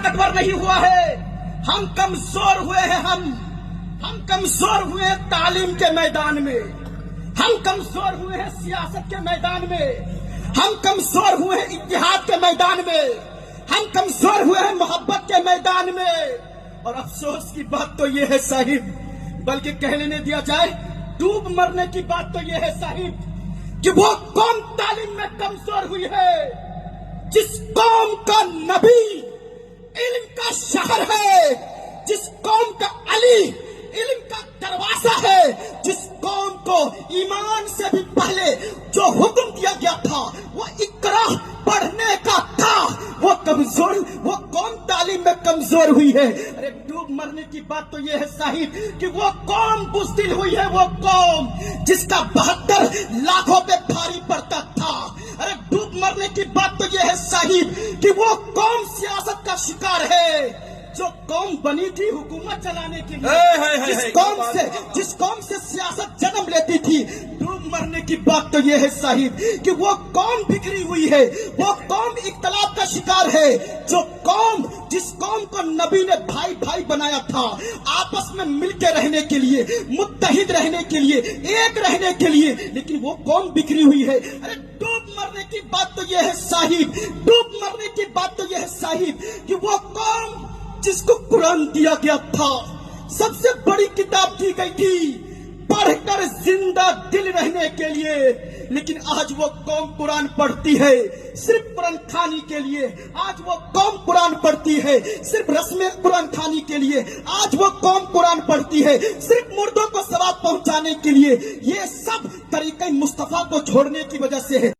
ताकतवर नहीं हुआ है, हम कमजोर हुए हैं। हम कमजोर हुए हैं तालीम के मैदान में, हम कमजोर हुए हैं सियासत के मैदान में, हम कमजोर हुए हैं इत्तेहाद के मैदान में, हम कमजोर हुए हैं मोहब्बत के मैदान में। और अफसोस की बात तो ये है साहिब, बल्कि कहने नहीं दिया जाए डूब मरने की बात तो ये है साहिब, कि वो कौम तालीम में कमजोर हुई है जिस कौम का नबी इल्म का शहर है, जिस कौम का अली इल्म का दरवाजा है, जिस कौम को ईमान से भी पहले जो हुक्म दिया गया था वो इकरा पढ़ने का था, वो कौम तालीम में कमजोर हुई है। अरे डूब मरने की बात तो ये है साहिब कि वो कौम बुज़दिल हुई है, वो कौम जिसका 72 लाखों पे भारी पड़ता था। अरे डूब मरने की बात तो ये है साहिब कि वो कौम सियासत का शिकार है, जो कौम बनी थी हुकूमत चलाने के लिए, जिस कौम से सियासत जन्म लेती थी। डूब मरने की बात तो ये है साहिब कि वो कौम बिखरी हुई है, वो कौम इख्तलाफ का शिकार है, जिस कौम को नबी ने भाई भाई बनाया था, आपस में मिलकर रहने के लिए, मुत्तहिद रहने के लिए, एक रहने के लिए, लेकिन वो कौम बिखरी हुई है। अरे डूब मरने की बात तो ये है साहिब, डूब मरने की बात तो ये है साहिब कि वो कौम जिसको कुरान दिया गया था, सबसे बड़ी किताब दी गई थी पढ़कर जिंदा दिल रहने के लिए, लेकिन आज वो कौम कुरान पढ़ती है सिर्फ कुरान खानी के लिए। आज वो कौम कुरान पढ़ती है सिर्फ रस्म कुरान खानी के लिए। आज वो कौम कुरान पढ़ती है सिर्फ मुर्दों को सवाब पहुंचाने के लिए। ये सब तरीके मुस्तफा को छोड़ने की वजह से है।